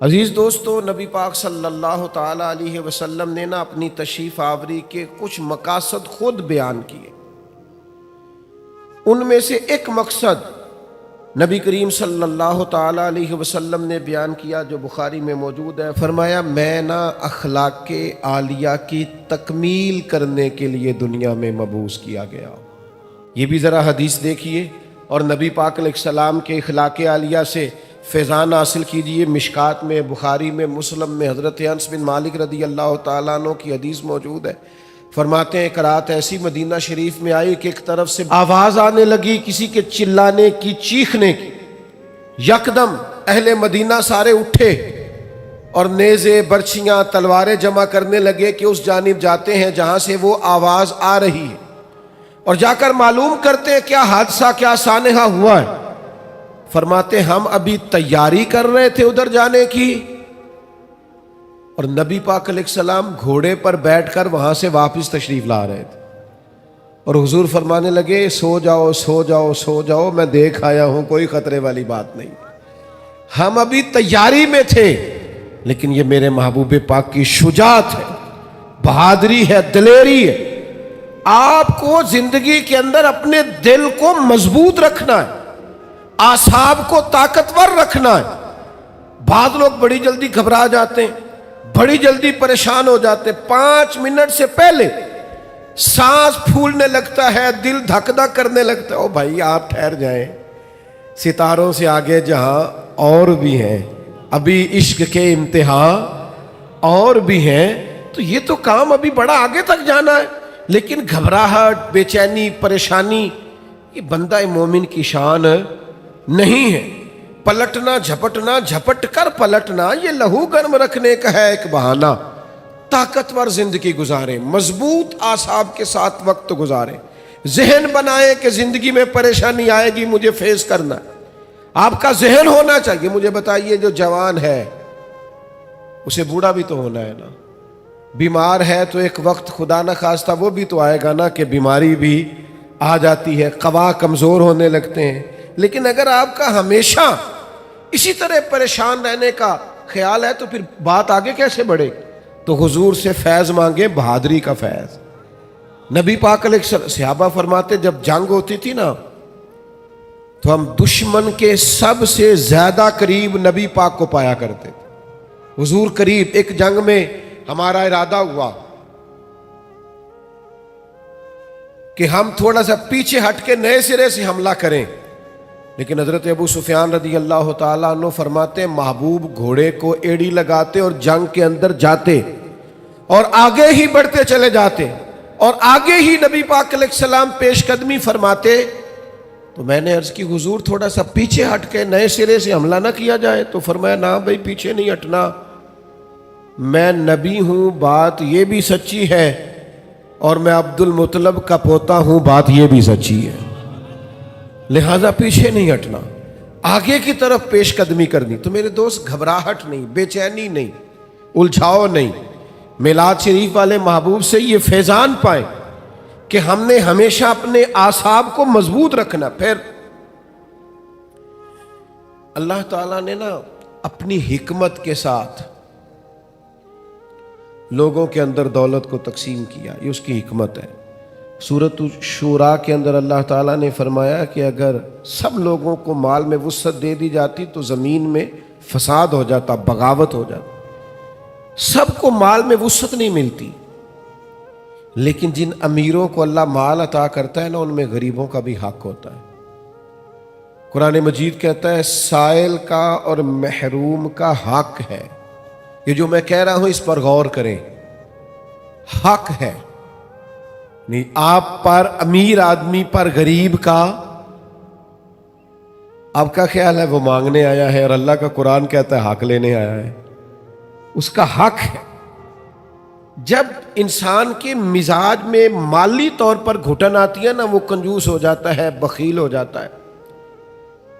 عزیز دوستو، نبی پاک صلی اللہ تعالی علیہ وسلم نے اپنی تشریف آوری کے کچھ مقاصد خود بیان کیے۔ ان میں سے ایک مقصد نبی کریم صلی اللہ تعالی علیہ وسلم نے بیان کیا جو بخاری میں موجود ہے۔ فرمایا میں اخلاق عالیہ کی تکمیل کرنے کے لیے دنیا میں مبعوث کیا گیا۔ یہ بھی ذرا حدیث دیکھیے اور نبی پاک علیہ السلام کے اخلاق عالیہ سے فیضان حاصل کیجئے۔ مشکات میں، بخاری میں، مسلم میں حضرت انس بن مالک رضی اللہ تعالیٰ عنہ کی حدیث موجود ہے۔ فرماتے ہیں ایک رات ایسی مدینہ شریف میں آئی کہ ایک طرف سے آواز آنے لگی کسی کے چلانے کی، چیخنے کی۔ یکدم اہل مدینہ سارے اٹھے اور نیزے، برچیاں، تلواریں جمع کرنے لگے کہ اس جانب جاتے ہیں جہاں سے وہ آواز آ رہی ہے اور جا کر معلوم کرتے ہیں کیا حادثہ، کیا سانحہ ہوا ہے۔ فرماتے ہم ابھی تیاری کر رہے تھے ادھر جانے کی، اور نبی پاک علیہ السلام گھوڑے پر بیٹھ کر وہاں سے واپس تشریف لا رہے تھے، اور حضور فرمانے لگے سو جاؤ سو جاؤ سو جاؤ، میں دیکھ آیا ہوں، کوئی خطرے والی بات نہیں۔ ہم ابھی تیاری میں تھے، لیکن یہ میرے محبوب پاک کی شجاعت ہے، بہادری ہے، دلیری ہے۔ آپ کو زندگی کے اندر اپنے دل کو مضبوط رکھنا ہے، اعصاب کو طاقتور رکھنا ہے۔ بعض لوگ بڑی جلدی گھبرا جاتے ہیں، بڑی جلدی پریشان ہو جاتے ہیں، 5 منٹ سے پہلے سانس پھولنے لگتا ہے، دل دھک دھک کرنے لگتا ہے۔ او بھائی آپ ٹھہر جائیں، ستاروں سے آگے جہاں اور بھی ہیں، ابھی عشق کے امتحان اور بھی ہیں، تو یہ تو کام ابھی بڑا آگے تک جانا ہے۔ لیکن گھبراہٹ، بے چینی، پریشانی یہ بندہ مومن کی شان نہیں ہے۔ پلٹنا، جھپٹنا، جھپٹ کر پلٹنا یہ لہو گرم رکھنے کا ہے ایک بہانہ۔ طاقتور زندگی گزارے، مضبوط اعصاب کے ساتھ وقت گزارے، ذہن بنائے کہ زندگی میں پریشانی آئے گی، مجھے فیس کرنا ہے۔ آپ کا ذہن ہونا چاہیے۔ مجھے بتائیے جو جوان ہے اسے بوڑھا بھی تو ہونا ہے نا، بیمار ہے تو ایک وقت خدا نہ خواستہ وہ بھی تو آئے گا نا کہ بیماری بھی آ جاتی ہے، قوا کمزور ہونے لگتے ہیں۔ لیکن اگر آپ کا ہمیشہ اسی طرح پریشان رہنے کا خیال ہے تو پھر بات آگے کیسے بڑھے؟ تو حضور سے فیض مانگے، بہادری کا فیض۔ نبی پاک علیہ السلام، صحابہ فرماتے جب جنگ ہوتی تھی نا تو ہم دشمن کے سب سے زیادہ قریب نبی پاک کو پایا کرتے تھے، حضور قریب۔ ایک جنگ میں ہمارا ارادہ ہوا کہ ہم تھوڑا سا پیچھے ہٹ کے نئے سرے سے حملہ کریں، لیکن حضرت ابو سفیان رضی اللہ تعالیٰ عنہ فرماتے محبوب گھوڑے کو ایڑی لگاتے اور جنگ کے اندر جاتے اور آگے ہی بڑھتے چلے جاتے، اور آگے ہی نبی پاک علیہ السلام پیش قدمی فرماتے۔ تو میں نے عرض کی حضور تھوڑا سا پیچھے ہٹ کے نئے سرے سے حملہ نہ کیا جائے؟ تو فرمایا نہ بھائی پیچھے نہیں ہٹنا، میں نبی ہوں، بات یہ بھی سچی ہے، اور میں عبد المطلب کا پوتا ہوں، بات یہ بھی سچی ہے، لہذا پیچھے نہیں ہٹنا، آگے کی طرف پیش قدمی کرنی۔ تو میرے دوست گھبراہٹ نہیں، بے چینی نہیں، الجھاؤ نہیں۔ میلاد شریف والے محبوب سے یہ فیضان پائیں کہ ہم نے ہمیشہ اپنے اعصاب کو مضبوط رکھنا۔ پھر اللہ تعالیٰ نے اپنی حکمت کے ساتھ لوگوں کے اندر دولت کو تقسیم کیا، یہ اس کی حکمت ہے۔ سورۃ الشورى کے اندر اللہ تعالیٰ نے فرمایا کہ اگر سب لوگوں کو مال میں وسعت دے دی جاتی تو زمین میں فساد ہو جاتا، بغاوت ہو جاتا۔ سب کو مال میں وسعت نہیں ملتی، لیکن جن امیروں کو اللہ مال عطا کرتا ہے نا، ان میں غریبوں کا بھی حق ہوتا ہے۔ قرآن مجید کہتا ہے سائل کا اور محروم کا حق ہے۔ یہ جو میں کہہ رہا ہوں اس پر غور کریں، حق ہے، نہیں آپ پر، امیر آدمی پر غریب کا۔ آپ کا خیال ہے وہ مانگنے آیا ہے، اور اللہ کا قرآن کہتا ہے حق لینے آیا ہے، اس کا حق ہے۔ جب انسان کے مزاج میں مالی طور پر گھٹن آتی ہے نا، وہ کنجوس ہو جاتا ہے، بخیل ہو جاتا ہے۔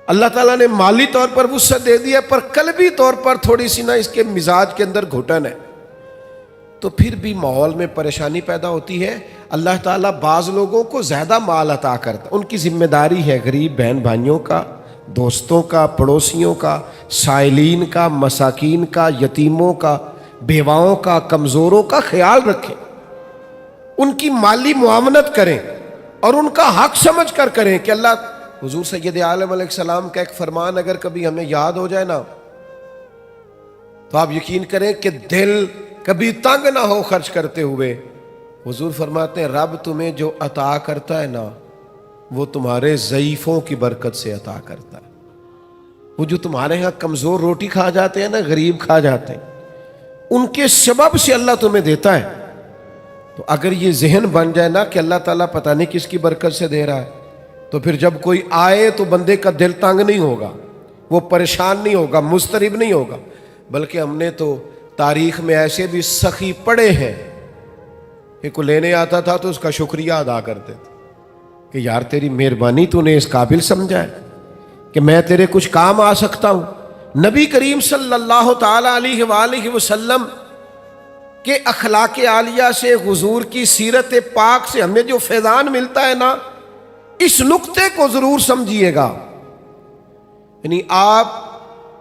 اللہ تعالیٰ نے مالی طور پر وسعت دے دیا، پر قلبی طور پر تھوڑی سی اس کے مزاج کے اندر گھٹن ہے، تو پھر بھی ماحول میں پریشانی پیدا ہوتی ہے۔ اللہ تعالیٰ بعض لوگوں کو زیادہ مال عطا کرتا، ان کی ذمہ داری ہے غریب بہن بھائیوں کا دوستوں کا، پڑوسیوں کا، سائلین کا، مساکین کا، یتیموں کا، بیواؤں کا، کمزوروں کا خیال رکھیں، ان کی مالی معاونت کریں اور ان کا حق سمجھ کر کریں کہ اللہ حضور سید عالم علیہ السلام کا ایک فرمان اگر کبھی ہمیں یاد ہو جائے نا تو آپ یقین کریں کہ دل کبھی تنگ نہ ہو خرچ کرتے ہوئے۔ حضور فرماتے ہیں رب تمہیں جو عطا کرتا ہے نا وہ تمہارے ضعیفوں کی برکت سے عطا کرتا ہے۔ وہ جو تمہارے ہاں کمزور روٹی کھا جاتے ہیں نا، غریب کھا جاتے ہیں، ان کے سبب سے اللہ تمہیں دیتا ہے۔ تو اگر یہ ذہن بن جائے نا کہ اللہ تعالیٰ پتہ نہیں کس کی برکت سے دے رہا ہے، تو پھر جب کوئی آئے تو بندے کا دل تنگ نہیں ہوگا، وہ پریشان نہیں ہوگا، مضطرب نہیں ہوگا۔ بلکہ ہم نے تو تاریخ میں ایسے بھی سخی پڑے ہیں کہ کوئی لینے آتا تھا تو اس کا شکریہ ادا کرتے تھے کہ یار تیری مہربانی، تو نے اس قابل سمجھا ہے کہ میں تیرے کچھ کام آ سکتا ہوں۔ نبی کریم صلی اللہ تعالی علیہ وآلہ وسلم کے اخلاق عالیہ سے، حضور کی سیرت پاک سے ہمیں جو فیضان ملتا ہے نا، اس نقطے کو ضرور سمجھیے گا۔ یعنی آپ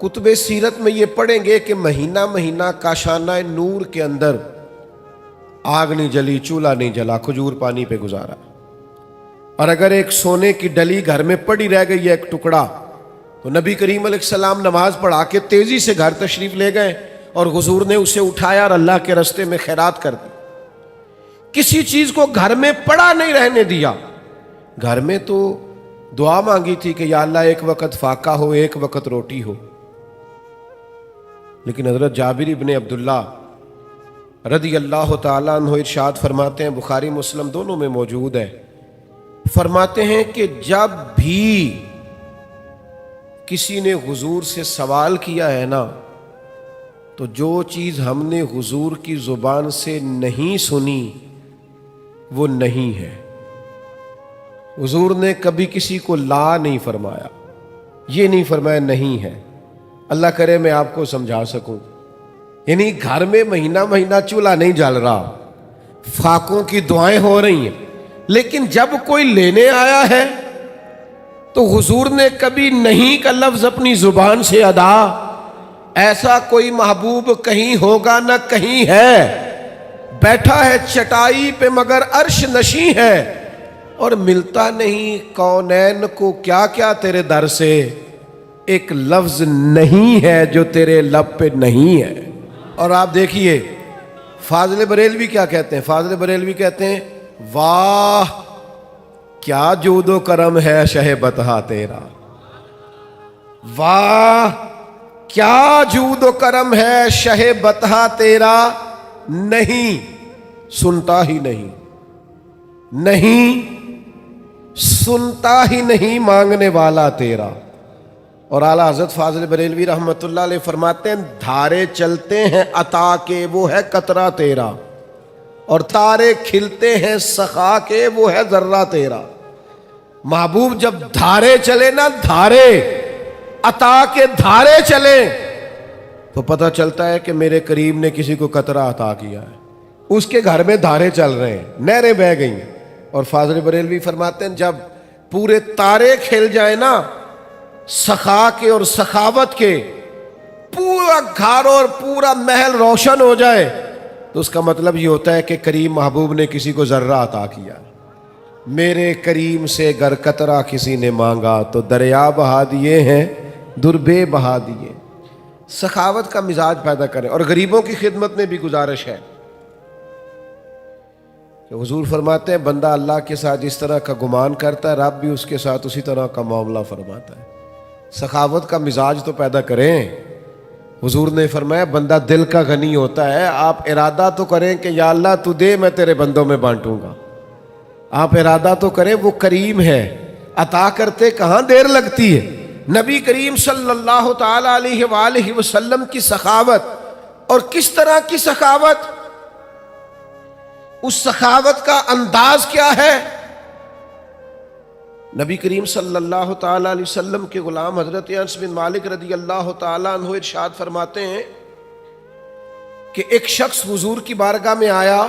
کتب سیرت میں یہ پڑھیں گے کہ مہینہ مہینہ کاشانہ نور کے اندر آگ نہیں جلی، چولہا نہیں جلا، کھجور پانی پہ گزارا۔ اور اگر ایک سونے کی ڈلی گھر میں پڑی رہ گئی ہے ایک ٹکڑا، تو نبی کریم علیہ السلام نماز پڑھا کے تیزی سے گھر تشریف لے گئے اور حضور نے اسے اٹھایا اور اللہ کے راستے میں خیرات کر دی۔ کسی چیز کو گھر میں پڑا نہیں رہنے دیا۔ گھر میں تو دعا مانگی تھی کہ یا اللہ ایک وقت فاقہ ہو، ایک وقت روٹی ہو، لیکن حضرت جابر ابن عبداللہ رضی اللہ تعالیٰ عنہ ارشاد فرماتے ہیں، بخاری مسلم دونوں میں موجود ہے، فرماتے ہیں کہ جب بھی کسی نے حضور سے سوال کیا ہے نا، تو جو چیز ہم نے حضور کی زبان سے نہیں سنی وہ نہیں ہے۔ حضور نے کبھی کسی کو لا نہیں فرمایا، یہ نہیں فرمایا نہیں ہے۔ اللہ کرے میں آپ کو سمجھا سکوں، یعنی گھر میں مہینہ مہینہ چولہا نہیں جل رہا، فاقوں کی دعائیں ہو رہی ہیں، لیکن جب کوئی لینے آیا ہے تو حضور نے کبھی نہیں کا لفظ اپنی زبان سے ادا۔ ایسا کوئی محبوب کہیں ہوگا نہ کہیں ہے، بیٹھا ہے چٹائی پہ مگر عرش نشیں ہے، اور ملتا نہیں کونین کو کیا کیا تیرے در سے، ایک لفظ نہیں ہے جو تیرے لب پہ نہیں ہے۔ اور آپ دیکھیے فاضل بریلوی کیا کہتے ہیں، فاضل بریلوی کہتے ہیں واہ کیا جود و کرم ہے شہ بطحہ تیرا، واہ کیا جود و کرم ہے شہ بطحہ تیرا، نہیں سنتا ہی نہیں، نہیں سنتا ہی نہیں مانگنے والا تیرا۔ اور اعلیٰ حضرت فاضل بریلوی رحمۃ اللہ علیہ فرماتے ہیں دھارے چلتے ہیں عطا کے وہ ہے قطرہ تیرا، اور تارے کھلتے ہیں سخا کے وہ ہے ذرہ تیرا۔ محبوب جب دھارے چلے نا، دھارے عطا کے دھارے چلے تو پتہ چلتا ہے کہ میرے کریم نے کسی کو قطرہ عطا کیا ہے، اس کے گھر میں دھارے چل رہے ہیں، نہریں بہہ گئی ہیں۔ اور فاضل بریلوی فرماتے ہیں جب پورے تارے کھل جائیں نا سخا کے اور سخاوت کے، پورا گھر اور پورا محل روشن ہو جائے، تو اس کا مطلب یہ ہوتا ہے کہ کریم محبوب نے کسی کو ذرہ عطا کیا۔ میرے کریم سے گر قطرہ کسی نے مانگا تو دریا بہا دیے ہیں، دربے بہا دیے۔ سخاوت کا مزاج پیدا کریں، اور غریبوں کی خدمت میں بھی گزارش ہے کہ حضور فرماتے ہیں بندہ اللہ کے ساتھ جس طرح کا گمان کرتا ہے رب بھی اس کے ساتھ اسی طرح کا معاملہ فرماتا ہے۔ سخاوت کا مزاج تو پیدا کریں۔ حضور نے فرمایا بندہ دل کا غنی ہوتا ہے، آپ ارادہ تو کریں کہ یا اللہ تو دے میں تیرے بندوں میں بانٹوں گا، آپ ارادہ تو کریں، وہ کریم ہے، عطا کرتے کہاں دیر لگتی ہے۔ نبی کریم صلی اللہ تعالی علیہ وآلہ وسلم کی سخاوت، اور کس طرح کی سخاوت، اس سخاوت کا انداز کیا ہے۔ نبی کریم صلی اللہ تعالی علیہ وسلم کے غلام حضرت انس بن مالک رضی اللہ تعالی عنہ ارشاد فرماتے ہیں کہ ایک شخص حضور کی بارگاہ میں آیا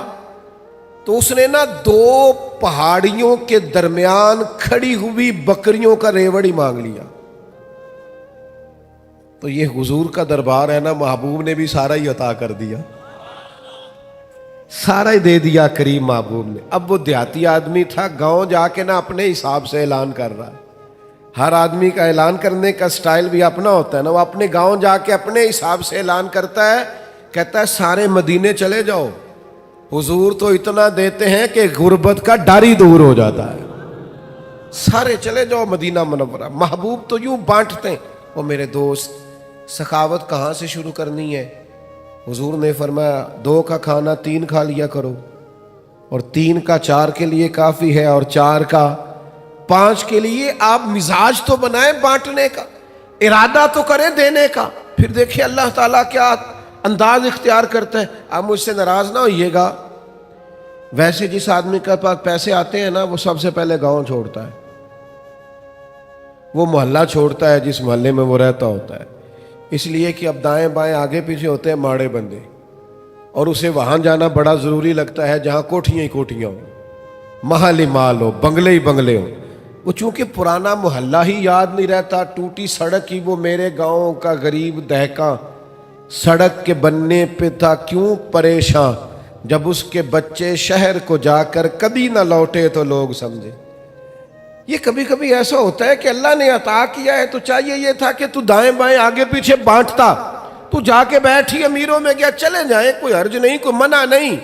تو اس نے نا 2 پہاڑیوں کے درمیان کھڑی ہوئی بکریوں کا ریوڑ ہی مانگ لیا۔ تو یہ حضور کا دربار ہے نا، محبوب نے بھی سارا ہی عطا کر دیا، سارا ہی دے دیا کریم محبوب نے۔ اب وہ دیہاتی آدمی تھا، گاؤں جا کے نا اپنے حساب سے اعلان کر رہا ہے۔ ہر آدمی کا اعلان کرنے کا سٹائل بھی اپنا ہوتا ہے نا، وہ اپنے گاؤں جا کے اپنے حساب سے اعلان کرتا ہے، کہتا ہے سارے مدینے چلے جاؤ، حضور تو اتنا دیتے ہیں کہ غربت کا ڈر ہی دور ہو جاتا ہے، سارے چلے جاؤ مدینہ منورہ۔ محبوب تو یوں بانٹتے ہیں۔ وہ میرے دوست، سخاوت کہاں سے شروع کرنی ہے؟ حضور نے فرمایا 2 کا کھانا 3 کھا لیا کرو، اور 3 کا 4 کے لیے کافی ہے، اور 4 کا 5 کے لیے۔ آپ مزاج تو بنائیں بانٹنے کا، ارادہ تو کریں دینے کا، پھر دیکھیں اللہ تعالیٰ کیا انداز اختیار کرتا ہے۔ آپ مجھ سے ناراض نہ ہوئیے گا، ویسے جس آدمی کے پاس پیسے آتے ہیں نا، وہ سب سے پہلے گاؤں چھوڑتا ہے، وہ محلہ چھوڑتا ہے جس محلے میں وہ رہتا ہوتا ہے، اس لیے کہ اب دائیں بائیں آگے پیچھے ہوتے ہیں ماڑے بندے، اور اسے وہاں جانا بڑا ضروری لگتا ہے جہاں کوٹھیاں ہی کوٹھیاں ہوں، محل ہی مال ہو، بنگلے ہی بنگلے ہوں۔ وہ چونکہ پرانا محلہ ہی یاد نہیں رہتا، ٹوٹی سڑک ہی وہ میرے گاؤں کا غریب دہقاں سڑک کے بننے پہ تھا کیوں پریشاں، جب اس کے بچے شہر کو جا کر کبھی نہ لوٹے تو لوگ سمجھے۔ یہ کبھی کبھی ایسا ہوتا ہے کہ اللہ نے عطا کیا ہے تو چاہیے یہ تھا کہ تو دائیں بائیں آگے پیچھے بانٹتا، تو جا کے بیٹھی امیروں میں گیا، چلے جائیں، کوئی حرج نہیں، کوئی منع نہیں،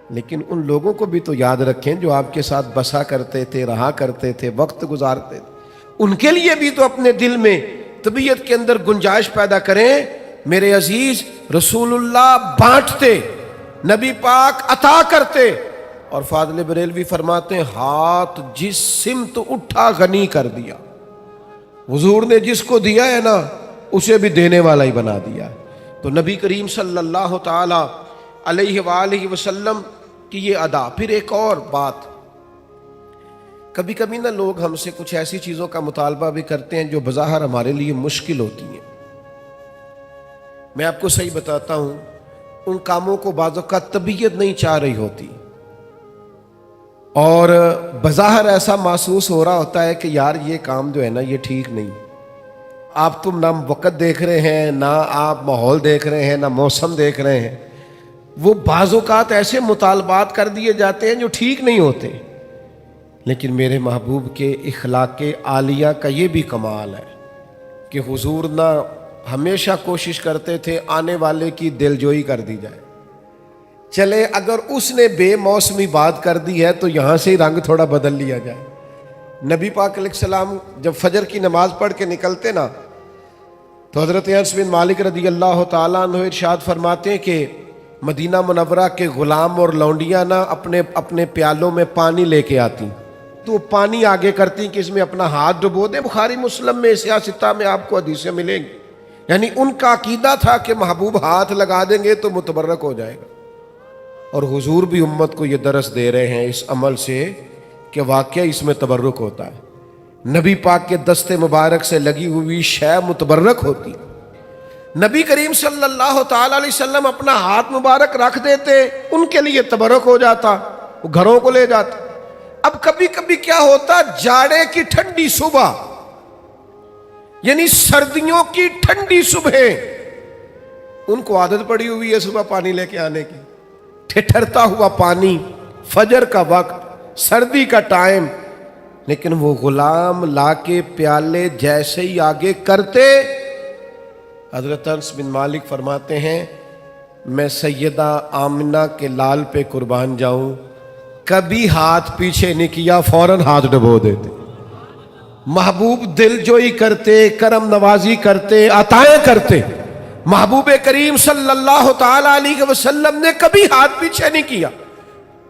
لیکن ان لوگوں کو بھی تو یاد رکھیں جو آپ کے ساتھ بسا کرتے تھے، رہا کرتے تھے، وقت گزارتے تھے، ان کے لیے بھی تو اپنے دل میں طبیعت کے اندر گنجائش پیدا کریں۔ میرے عزیز، رسول اللہ بانٹتے، نبی پاک عطا کرتے، اور فاضل بریلوی فرماتے ہیں ہاتھ جس سمت اٹھا غنی کر دیا۔ حضور نے جس کو دیا ہے نا، اسے بھی دینے والا ہی بنا دیا۔ تو نبی کریم صلی اللہ تعالی علیہ وآلہ وسلم کی یہ ادا۔ پھر ایک اور بات، کبھی کبھی نا لوگ ہم سے کچھ ایسی چیزوں کا مطالبہ بھی کرتے ہیں جو بظاہر ہمارے لیے مشکل ہوتی ہیں۔ میں آپ کو صحیح بتاتا ہوں، ان کاموں کو بعض اوقات طبیعت نہیں چاہ رہی ہوتی، اور بظاہر ایسا محسوس ہو رہا ہوتا ہے کہ یار یہ کام جو ہے نا یہ ٹھیک نہیں۔ آپ تم نہ وقت دیکھ رہے ہیں، نہ آپ ماحول دیکھ رہے ہیں، نہ موسم دیکھ رہے ہیں، وہ بعض اوقات ایسے مطالبات کر دیے جاتے ہیں جو ٹھیک نہیں ہوتے۔ لیکن میرے محبوب کے اخلاق عالیہ کا یہ بھی کمال ہے کہ حضور نہ ہمیشہ کوشش کرتے تھے آنے والے کی دلجوئی کر دی جائے۔ چلے اگر اس نے بے موسمی بات کر دی ہے تو یہاں سے ہی رنگ تھوڑا بدل لیا جائے۔ نبی پاک علیہ السلام جب فجر کی نماز پڑھ کے نکلتے نا، تو حضرت انس بن مالک رضی اللہ تعالیٰ عنہ ارشاد فرماتے ہیں کہ مدینہ منورہ کے غلام اور لونڈیاں نا اپنے پیالوں میں پانی لے کے آتی، تو پانی آگے کرتی کہ اس میں اپنا ہاتھ ڈبو دیں۔ بخاری مسلم میں سیاستہ میں آپ کو حدیثیں ملیں گی۔ یعنی ان کا عقیدہ تھا کہ محبوب ہاتھ لگا دیں گے تو متبرک ہو جائے گا، اور حضور بھی امت کو یہ درس دے رہے ہیں اس عمل سے کہ واقعہ اس میں تبرک ہوتا ہے۔ نبی پاک کے دست مبارک سے لگی ہوئی شے متبرک ہوتی۔ نبی کریم صلی اللہ تعالی علیہ وسلم اپنا ہاتھ مبارک رکھ دیتے، ان کے لیے تبرک ہو جاتا، وہ گھروں کو لے جاتے۔ اب کبھی کبھی کیا ہوتا، جاڑے کی ٹھنڈی صبح، یعنی سردیوں کی ٹھنڈی صبحیں، ان کو عادت پڑی ہوئی ہے صبح پانی لے کے آنے کی، ٹھٹھرتا ہوا پانی، فجر کا وقت، سردی کا ٹائم، لیکن وہ غلام لا کے پیالے جیسے ہی آگے کرتے، حضرت انس بن مالک فرماتے ہیں میں سیدہ آمنہ کے لال پہ قربان جاؤں، کبھی ہاتھ پیچھے نہیں کیا، فوراً ہاتھ ڈبو دیتے۔ محبوب دل جوئی کرتے، کرم نوازی کرتے، عطائیں کرتے۔ محبوب کریم صلی اللہ تعالی علیہ وسلم نے کبھی ہاتھ پیچھے نہیں کیا۔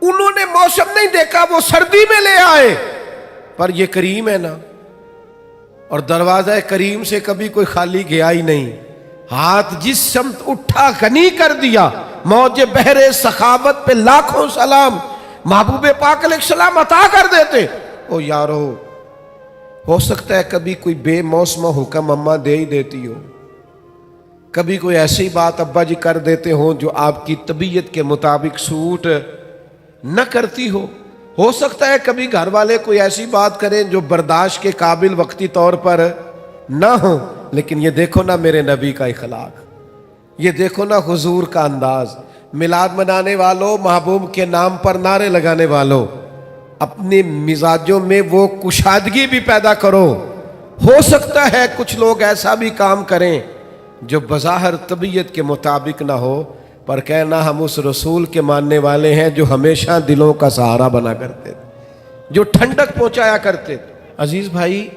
انہوں نے موسم نہیں دیکھا، وہ سردی میں لے آئے، پر یہ کریم ہے نا، اور دروازہ کریم سے کبھی کوئی خالی گیا ہی نہیں۔ ہاتھ جس سمت اٹھا غنی کر دیا۔ موج بحر سخاوت پہ لاکھوں سلام، محبوب پاک علیہ السلام عطا کر دیتے۔ او یارو، ہو سکتا ہے کبھی کوئی بے موسم حکم اماں دے ہی دیتی ہو، کبھی کوئی ایسی بات ابا جی کر دیتے ہوں جو آپ کی طبیعت کے مطابق سوٹ نہ کرتی ہو سکتا ہے کبھی گھر والے کوئی ایسی بات کریں جو برداشت کے قابل وقتی طور پر نہ ہو، لیکن یہ دیکھو نا میرے نبی کا اخلاق، یہ دیکھو نا حضور کا انداز۔ میلاد منانے والوں، محبوب کے نام پر نعرے لگانے والوں، اپنے مزاجوں میں وہ کشادگی بھی پیدا کرو۔ ہو سکتا ہے کچھ لوگ ایسا بھی کام کریں جو بظاہر طبیعت کے مطابق نہ ہو، پر کہنا ہم اس رسول کے ماننے والے ہیں جو ہمیشہ دلوں کا سہارا بنا کرتے تھے، جو ٹھنڈک پہنچایا کرتے تھے۔ عزیز بھائی،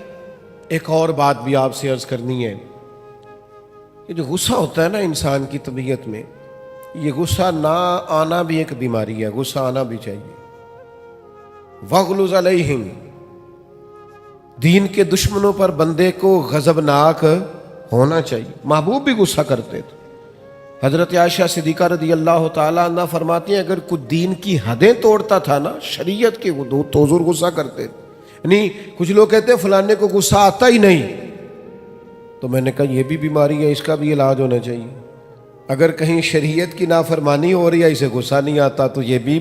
ایک اور بات بھی آپ سے عرض کرنی ہے۔ یہ جو غصہ ہوتا ہے نا انسان کی طبیعت میں، یہ غصہ نہ آنا بھی ایک بیماری ہے، غصہ آنا بھی چاہیے۔ وَغْلُظْ عَلَيْهِمْ، دین کے دشمنوں پر بندے کو غضبناک ہونا چاہیے۔ محبوب بھی غصہ کرتے تھے۔ حضرت عائشہ صدیقہ رضی اللہ تعالیٰ عنہ فرماتی ہیں اگر کوئی دین کی حدیں توڑتا تھا نا، شریعت کی حدود، تو حضور غصہ کرتے تھے۔ یعنی کچھ لوگ کہتے ہیں فلانے کو غصہ آتا ہی نہیں، تو میں نے کہا یہ بھی بیماری ہے، اس کا بھی علاج ہونا چاہیے۔ اگر کہیں شریعت کی نافرمانی ہو رہی ہے، اسے غصہ نہیں آتا، تو یہ بھی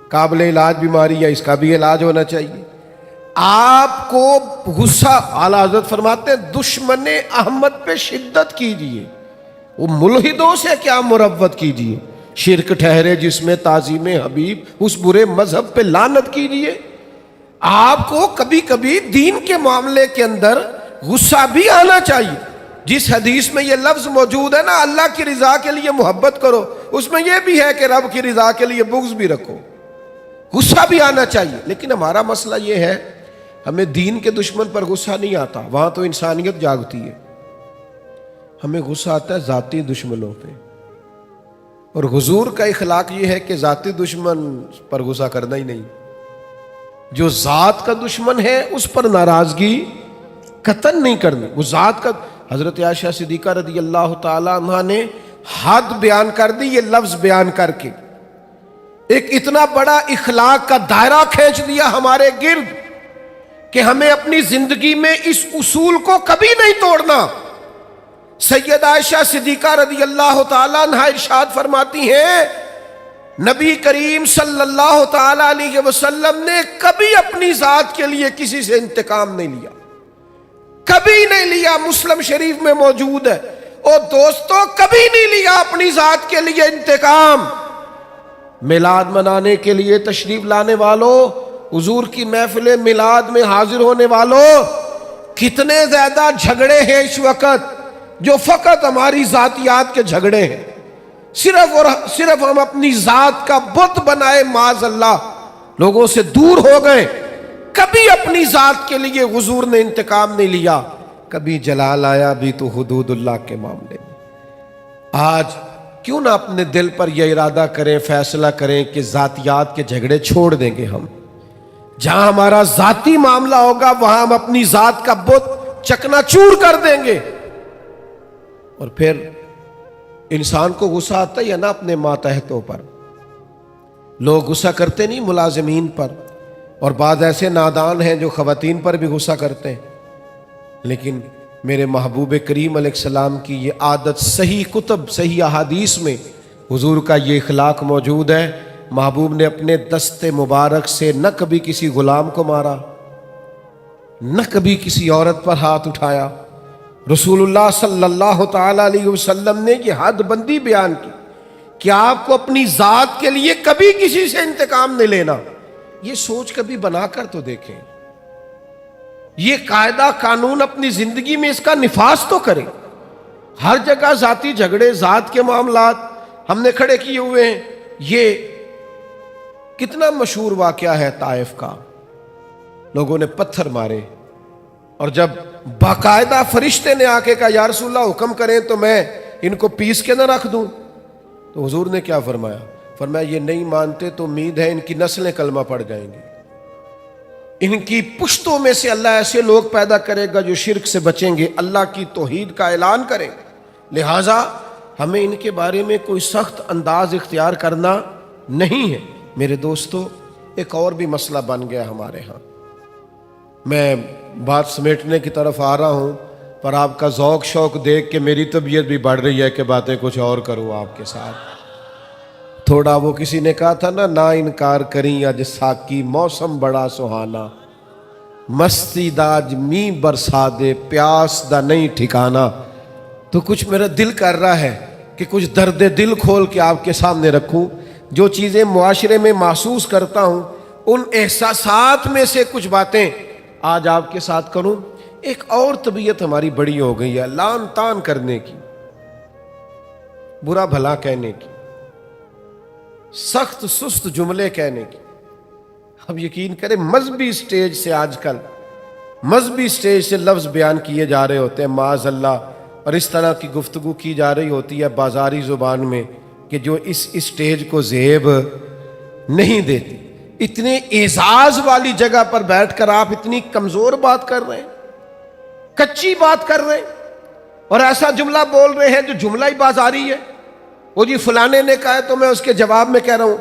قابل علاج بیماری ہے، اس کا بھی علاج ہونا چاہیے۔ آپ کو غصہ، اعلیٰ حضرت فرماتے ہیں دشمن احمد پہ شدت کیجیے، وہ ملحدوں سے کیا مروت کیجیے، شرک ٹھہرے جس میں تعظیم حبیب، اس برے مذہب پہ لعنت کیجیے۔ آپ کو کبھی کبھی دین کے معاملے کے اندر غصہ بھی آنا چاہیے۔ جس حدیث میں یہ لفظ موجود ہے نا، اللہ کی رضا کے لیے محبت کرو، اس میں یہ بھی ہے کہ رب کی رضا کے لیے بغض بھی رکھو۔ غصہ بھی آنا چاہیے، لیکن ہمارا مسئلہ یہ ہے ہمیں دین کے دشمن پر غصہ نہیں آتا، وہاں تو انسانیت جاگتی ہے۔ ہمیں غصہ آتا ہے ذاتی دشمنوں پہ، اور حضور کا اخلاق یہ ہے کہ ذاتی دشمن پر غصہ کرنا ہی نہیں۔ جو ذات کا دشمن ہے اس پر ناراضگی قطعاً نہیں کرنی، وہ ذات کا۔ حضرت عائشہ صدیقہ رضی اللہ تعالی عنہ نے حد بیان کر دی، یہ لفظ بیان کر کے ایک اتنا بڑا اخلاق کا دائرہ کھینچ دیا ہمارے گرد کہ ہمیں اپنی زندگی میں اس اصول کو کبھی نہیں توڑنا۔ سید عائشہ صدیقہ رضی اللہ تعالی عنہ ارشاد فرماتی ہیں نبی کریم صلی اللہ تعالی علیہ وسلم نے کبھی اپنی ذات کے لیے کسی سے انتقام نہیں لیا، کبھی نہیں لیا۔ مسلم شریف میں موجود ہے۔ اور دوستوں، کبھی نہیں لیا اپنی ذات کے لیے انتقام۔ میلاد منانے کے لیے تشریف لانے والوں، حضور کی محفل میلاد میں حاضر ہونے والوں، کتنے زیادہ جھگڑے ہیں اس وقت جو فقط ہماری ذاتیات کے جھگڑے ہیں۔ صرف اور صرف ہم اپنی ذات کا بت بنائے، معاذ اللہ لوگوں سے دور ہو گئے۔ کبھی اپنی ذات کے لیے حضور نے انتقام نہیں لیا، کبھی جلال آیا بھی تو حدود اللہ کے معاملے میں۔ آج کیوں نہ اپنے دل پر یہ ارادہ کریں، فیصلہ کریں کہ ذاتیات کے جھگڑے چھوڑ دیں گے ہم۔ جہاں ہمارا ذاتی معاملہ ہوگا وہاں ہم اپنی ذات کا بت چکنا چور کر دیں گے۔ اور پھر انسان کو غصہ آتا ہی ہے نا اپنے ماتحتوں پر۔ لوگ غصہ کرتے نہیں ملازمین پر، اور بعض ایسے نادان ہیں جو خواتین پر بھی غصہ کرتے ہیں، لیکن میرے محبوب کریم علیہ السلام کی یہ عادت صحیح کتب، صحیح احادیث میں حضور کا یہ اخلاق موجود ہے۔ محبوب نے اپنے دست مبارک سے نہ کبھی کسی غلام کو مارا، نہ کبھی کسی عورت پر ہاتھ اٹھایا۔ رسول اللہ صلی اللہ تعالی علیہ وسلم نے یہ حد بندی بیان کی کہ آپ کو اپنی ذات کے لیے کبھی کسی سے انتقام نہیں لینا۔ یہ سوچ کبھی بنا کر تو دیکھیں، یہ قاعدہ قانون اپنی زندگی میں اس کا نفاذ تو کریں۔ ہر جگہ ذاتی جھگڑے، ذات کے معاملات ہم نے کھڑے کیے ہوئے ہیں۔ یہ کتنا مشہور واقعہ ہے طائف کا، لوگوں نے پتھر مارے، اور جب باقاعدہ فرشتے نے آ کے کہا یا رسول اللہ حکم کریں تو میں ان کو پیس کے نہ رکھ دوں، تو حضور نے کیا فرمایا؟ فرمایا یہ نہیں مانتے تو امید ہے ان کی نسلیں کلمہ پڑ جائیں گی، ان کی پشتوں میں سے اللہ ایسے لوگ پیدا کرے گا جو شرک سے بچیں گے، اللہ کی توحید کا اعلان کریں۔ لہٰذا ہمیں ان کے بارے میں کوئی سخت انداز اختیار کرنا نہیں ہے۔ میرے دوستو، ایک اور بھی مسئلہ بن گیا ہمارے ہاں۔ میں بات سمیٹنے کی طرف آ رہا ہوں، پر آپ کا ذوق شوق دیکھ کے میری طبیعت بھی بڑھ رہی ہے کہ باتیں کچھ اور کروں آپ کے ساتھ۔ تھوڑا وہ کسی نے کہا تھا نا، نہ انکار کریں اج ساکی موسم بڑا سہانا، مستی داج می برسا دے پیاس دا نہیں ٹھکانا. تو کچھ میرا دل کر رہا ہے کہ کچھ درد دل کھول کے آپ کے سامنے رکھوں. جو چیزیں معاشرے میں محسوس کرتا ہوں ان احساسات میں سے کچھ باتیں آج آپ کے ساتھ کروں. ایک اور طبیعت ہماری بڑی ہو گئی ہے، لان تان کرنے کی، برا بھلا کہنے کی، سخت سست جملے کہنے کی. اب یقین کریں مذہبی سٹیج سے، آج کل مذہبی سٹیج سے لفظ بیان کیے جا رہے ہوتے ہیں معاذ اللہ، اور اس طرح کی گفتگو کی جا رہی ہوتی ہے بازاری زبان میں کہ جو اس سٹیج کو زیب نہیں دیتی. اتنے اعزاز والی جگہ پر بیٹھ کر آپ اتنی کمزور بات کر رہے ہیں، کچی بات کر رہے ہیں، اور ایسا جملہ بول رہے ہیں جو جملہ ہی بازاری ہے. وہ جی فلانے نے کہا ہے تو میں اس کے جواب میں کہہ رہا ہوں.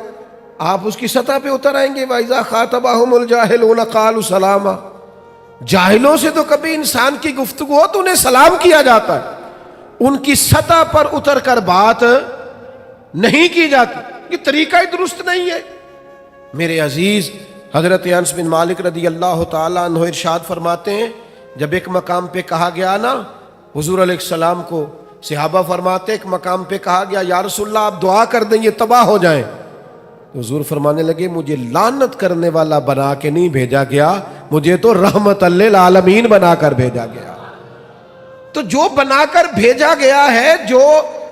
آپ اس کی سطح پہ اتر آئیں گے. وَإِذَا خَاطَبَهُمُ الْجَاهِلُونَ قَالُوا سَلَامًا. جاہلوں سے تو کبھی انسان کی گفتگو ہو تو انہیں سلام کیا جاتا ہے، ان کی سطح پر اتر کر بات نہیں کی جاتی. یہ طریقہ ہی درست نہیں ہے. میرے عزیز، حضرت انس بن مالک رضی اللہ تعالیٰ عنہ ارشاد فرماتے ہیں جب ایک مقام پہ کہا گیا نا حضور علیہ السلام کو، صحابہ فرماتے ایک مقام پہ کہا گیا یا رسول اللہ آپ دعا کر دیں یہ تباہ ہو جائیں. تو حضور فرمانے لگے مجھے لعنت کرنے والا بنا کے نہیں بھیجا گیا، مجھے تو رحمت للعالمین بنا کر بھیجا گیا. تو جو بنا کر بھیجا گیا ہے، جو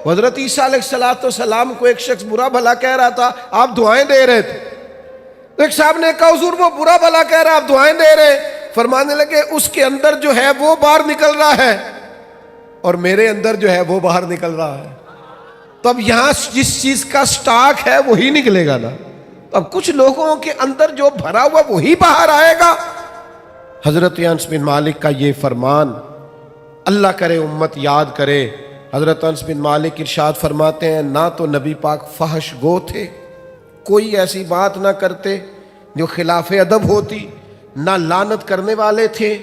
حضرت عیسیٰ علیہ السلام کو ایک شخص برا بھلا کہہ رہا تھا، آپ دعائیں دے رہے تھے. ایک صاحب نے کہا حضور وہ برا بھلا کہہ رہا ہے آپ دعائیں دے رہے. فرمانے لگے اس کے اندر جو ہے وہ باہر نکل رہا ہے اور میرے اندر جو ہے وہ باہر نکل رہا ہے. تو اب یہاں جس چیز کا سٹاک ہے وہی نکلے گا نا. تو اب کچھ لوگوں کے اندر جو بھرا ہوا وہی باہر آئے گا. حضرت انس بن مالک کا یہ فرمان، اللہ کرے امت یاد کرے. حضرت انس بن مالک ارشاد فرماتے ہیں نہ تو نبی پاک فحش گو تھے، کوئی ایسی بات نہ کرتے جو خلاف ادب ہوتی، نہ لعنت کرنے والے تھے،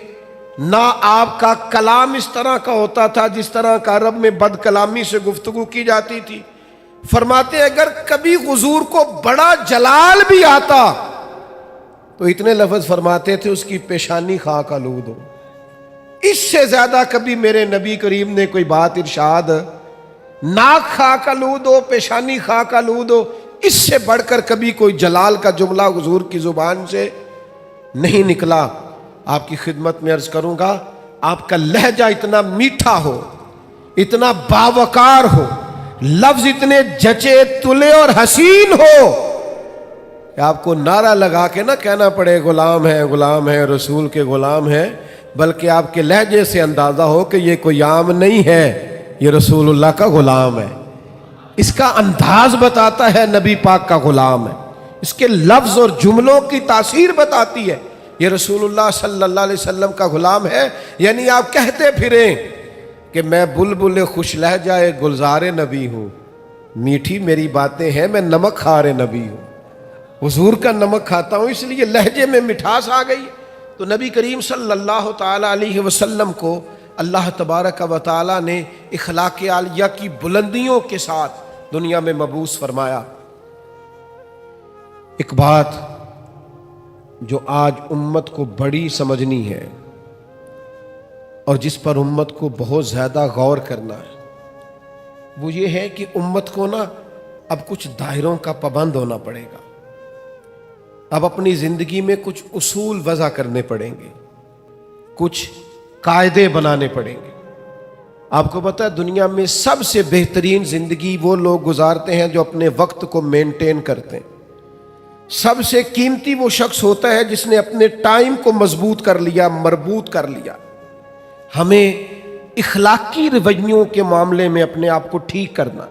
نہ آپ کا کلام اس طرح کا ہوتا تھا جس طرح کا عرب میں بد کلامی سے گفتگو کی جاتی تھی. فرماتے ہیں اگر کبھی حضور کو بڑا جلال بھی آتا تو اتنے لفظ فرماتے تھے اس کی پیشانی خاک آلود ہو. اس سے زیادہ کبھی میرے نبی کریم نے کوئی بات ارشاد، ناک خاک آلود ہو، پیشانی خاک آلود ہو، اس سے بڑھ کر کبھی کوئی جلال کا جملہ حضور کی زبان سے نہیں نکلا. آپ کی خدمت میں عرض کروں گا آپ کا لہجہ اتنا میٹھا ہو، اتنا باوقار ہو، لفظ اتنے جچے تلے اور حسین ہو کہ آپ کو نعرہ لگا کے نہ کہنا پڑے غلام ہے رسول کے غلام ہے، بلکہ آپ کے لہجے سے اندازہ ہو کہ یہ کوئی عام نہیں ہے، یہ رسول اللہ کا غلام ہے. اس کا انداز بتاتا ہے نبی پاک کا غلام ہے، اس کے لفظ اور جملوں کی تاثیر بتاتی ہے یہ رسول اللہ صلی اللہ علیہ وسلم کا غلام ہے. یعنی آپ کہتے پھریں کہ میں بلبل خوش لہجہ گلزار نبی ہوں، میٹھی میری باتیں ہیں، میں نمک خوار نبی ہوں، حضور کا نمک کھاتا ہوں، اس لیے لہجے میں مٹھاس آ گئی. تو نبی کریم صلی اللہ تعالی علیہ وسلم کو اللہ تبارک و تعالی نے اخلاق عالیہ کی بلندیوں کے ساتھ دنیا میں مبعوث فرمایا. ایک بات جو آج امت کو بڑی سمجھنی ہے اور جس پر امت کو بہت زیادہ غور کرنا ہے وہ یہ ہے کہ امت کو نا اب کچھ دائروں کا پابند ہونا پڑے گا. اب اپنی زندگی میں کچھ اصول وضع کرنے پڑیں گے، کچھ قاعدے بنانے پڑیں گے. آپ کو پتہ ہے دنیا میں سب سے بہترین زندگی وہ لوگ گزارتے ہیں جو اپنے وقت کو مینٹین کرتے ہیں. سب سے قیمتی وہ شخص ہوتا ہے جس نے اپنے ٹائم کو مضبوط کر لیا، مربوط کر لیا. ہمیں اخلاقی رویوں کے معاملے میں اپنے آپ کو ٹھیک کرنا.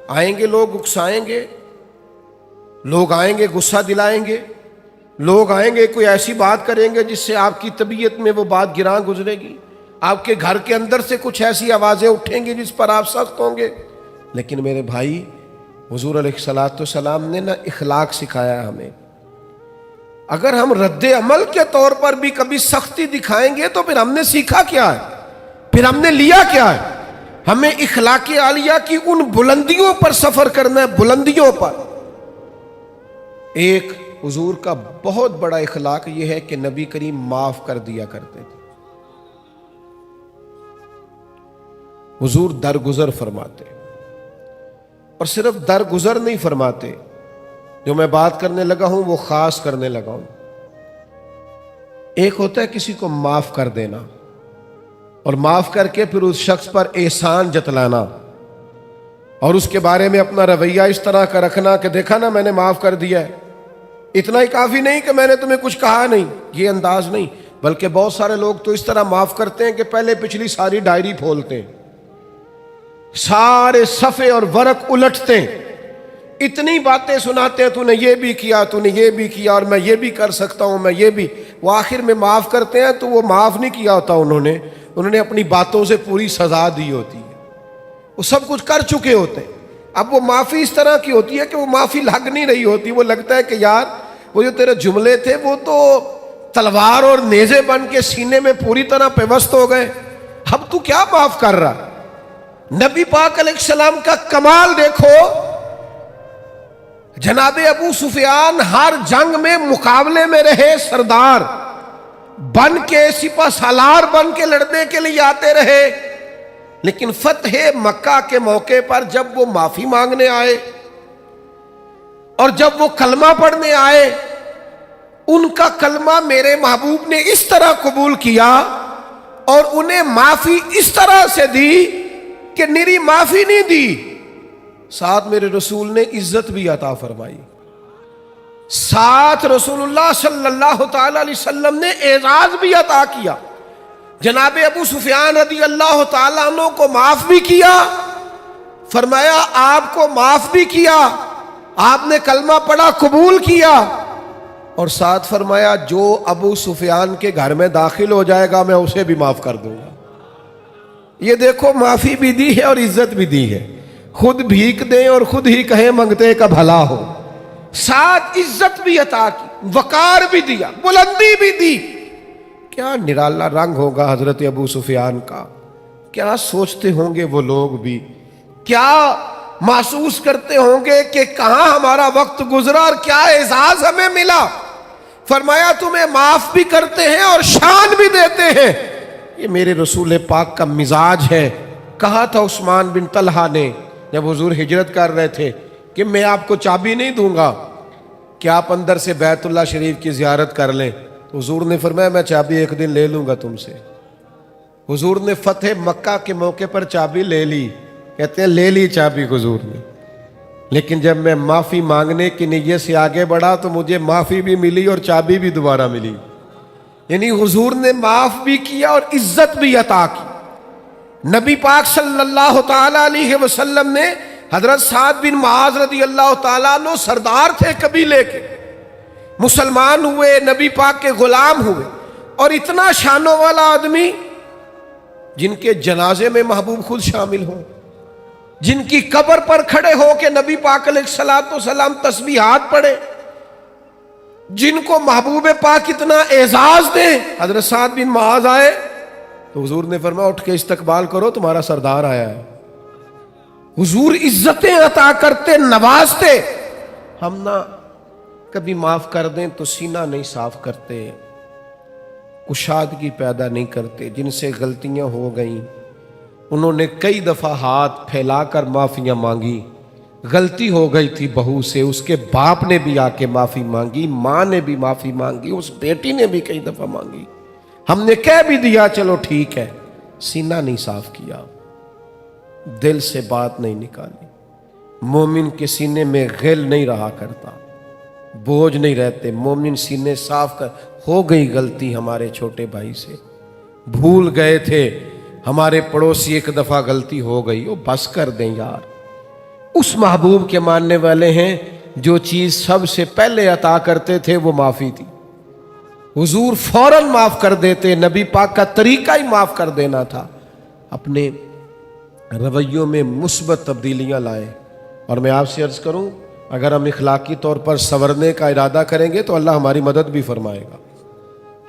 آئیں گے لوگ اکسائیں گے، لوگ آئیں گے غصہ دلائیں گے، لوگ آئیں گے کوئی ایسی بات کریں گے جس سے آپ کی طبیعت میں وہ بات گراں گزرے گی، آپ کے گھر کے اندر سے کچھ ایسی آوازیں اٹھیں گی جس پر آپ سخت ہوں گے. لیکن میرے بھائی حضور علیہ السلام نے نا اخلاق سکھایا ہمیں. اگر ہم رد عمل کے طور پر بھی کبھی سختی دکھائیں گے تو پھر ہم نے سیکھا کیا ہے، پھر ہم نے لیا کیا ہے؟ ہمیں اخلاق عالیہ کی ان بلندیوں پر سفر کرنا ہے، بلندیوں پر. ایک حضور کا بہت بڑا اخلاق یہ ہے کہ نبی کریم معاف کر دیا کرتے تھے. حضور درگزر فرماتے، اور صرف درگزر نہیں فرماتے، جو میں بات کرنے لگا ہوں وہ خاص کرنے لگا ہوں. ایک ہوتا ہے کسی کو معاف کر دینا، اور معاف کر کے پھر اس شخص پر احسان جتلانا، اور اس کے بارے میں اپنا رویہ اس طرح کا رکھنا کہ دیکھا نا میں نے معاف کر دیا ہے، اتنا ہی کافی نہیں کہ میں نے تمہیں کچھ کہا نہیں. یہ انداز نہیں، بلکہ بہت سارے لوگ تو اس طرح معاف کرتے ہیں کہ پہلے پچھلی ساری ڈائری کھولتے ہیں، سارے صفحے اور ورق الٹتے ہیں، اتنی باتیں سناتے ہیں، تو نے یہ بھی کیا، تو نے یہ بھی کیا، اور میں یہ بھی کر سکتا ہوں، میں یہ بھی. وہ آخر میں معاف کرتے ہیں تو وہ معاف نہیں کیا ہوتا، انہوں نے اپنی باتوں سے پوری سزا دی ہوتی ہے، وہ سب کچھ کر چکے ہوتے ہیں. اب وہ معافی اس طرح کی ہوتی ہے کہ وہ معافی لگ نہیں رہی ہوتی، وہ لگتا ہے کہ یار وہ جو تیرے جملے تھے وہ تو تلوار اور نیزے بن کے سینے میں پوری طرح پیوست ہو گئے، اب تو کیا معاف کر رہا. نبی پاک علیہ السلام کا کمال دیکھو، جناب ابو سفیان ہر جنگ میں مقابلے میں رہے، سردار بن کے سپہ سالار بن کے لڑنے کے لیے آتے رہے، لیکن فتح مکہ کے موقع پر جب وہ معافی مانگنے آئے اور جب وہ کلمہ پڑھنے آئے، ان کا کلمہ میرے محبوب نے اس طرح قبول کیا اور انہیں معافی اس طرح سے دی کہ نری معافی نہیں دی، ساتھ میرے رسول نے عزت بھی عطا فرمائی، ساتھ رسول اللہ صلی اللہ تعالی علیہ وسلم نے اعزاز بھی عطا کیا. جناب ابو سفیان رضی اللہ تعالیٰ عنہ کو معاف بھی کیا، فرمایا آپ کو معاف بھی کیا، آپ نے کلمہ پڑھا قبول کیا، اور ساتھ فرمایا جو ابو سفیان کے گھر میں داخل ہو جائے گا میں اسے بھی معاف کر دوں گا. یہ دیکھو معافی بھی دی ہے اور عزت بھی دی ہے، خود بھیک دیں اور خود ہی کہیں منگتے کا بھلا ہو، ساتھ عزت بھی عطا کی، وقار بھی دیا، بلندی بھی دی. کیا نرالا رنگ ہوگا حضرت ابو سفیان کا، کیا سوچتے ہوں گے وہ لوگ بھی، کیا محسوس کرتے ہوں گے کہ کہاں ہمارا وقت گزرا اور کیا اعزاز ہمیں ملا. فرمایا تمہیں معاف بھی کرتے ہیں اور شان بھی دیتے ہیں. یہ میرے رسول پاک کا مزاج ہے. کہا تھا عثمان بن طلحہ نے جب حضور ہجرت کر رہے تھے کہ میں آپ کو چابی نہیں دوں گا کہ آپ اندر سے بیت اللہ شریف کی زیارت کر لیں. حضور نے فرمایا میں چابی ایک دن لے لوں گا تم سے. حضور نے فتح مکہ کے موقع پر چابی لے لی، کہتے ہیں لے لی چابی حضور نے، لیکن جب میں معافی مانگنے کی نیت سے آگے بڑھا تو مجھے معافی بھی ملی اور چابی بھی دوبارہ ملی. یعنی حضور نے معاف بھی کیا اور عزت بھی عطا کی. نبی پاک صلی اللہ تعالی علیہ وسلم نے حضرت سعد بن معاذ رضی اللہ تعالیٰ عنہ سردار تھے قبیلے کے، مسلمان ہوئے، نبی پاک کے غلام ہوئے، اور اتنا شانوں والا آدمی جن کے جنازے میں محبوب خود شامل ہوں، جن کی قبر پر کھڑے ہو کے نبی پاک علیہ الصلوۃ والسلام تسبیحات پڑھے، جن کو محبوب پاک اتنا اعزاز دے. حضرت سعد بن معاذ آئے تو حضور نے فرمایا اٹھ کے استقبال کرو، تمہارا سردار آیا ہے. حضور عزتیں عطا کرتے، نوازتے. ہم نہ کبھی معاف کر دیں تو سینہ نہیں صاف کرتے، کشادگی پیدا نہیں کرتے. جن سے غلطیاں ہو گئیں انہوں نے کئی دفعہ ہاتھ پھیلا کر معافیاں مانگی. غلطی ہو گئی تھی بہو سے، اس کے باپ نے بھی آ کے معافی مانگی، ماں نے بھی معافی مانگی، اس بیٹی نے بھی کئی دفعہ مانگی. ہم نے کہہ بھی دیا چلو ٹھیک ہے، سینہ نہیں صاف کیا، دل سے بات نہیں نکالی. مومن کے سینے میں غل نہیں رہا کرتا، بوجھ نہیں رہتے. مومن سینے صاف کر. ہو گئی غلطی ہمارے چھوٹے بھائی سے، بھول گئے تھے، ہمارے پڑوسی ایک دفعہ غلطی ہو گئی، وہ بس کر دیں یار. اس محبوب کے ماننے والے ہیں جو چیز سب سے پہلے عطا کرتے تھے وہ معافی تھی. حضور فوراً معاف کر دیتے. نبی پاک کا طریقہ ہی معاف کر دینا تھا. اپنے رویوں میں مثبت تبدیلیاں لائیں. اور میں آپ سے عرض کروں اگر ہم اخلاقی طور پر سنورنے کا ارادہ کریں گے تو اللہ ہماری مدد بھی فرمائے گا.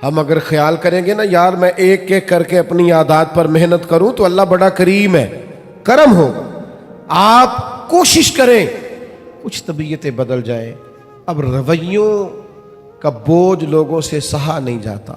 ہم اگر خیال کریں گے نا یار میں ایک ایک کر کے اپنی عادات پر محنت کروں تو اللہ بڑا کریم ہے، کرم ہوگا. آپ کوشش کریں کچھ طبیعتیں بدل جائیں. اب رویوں کا بوجھ لوگوں سے سہا نہیں جاتا۔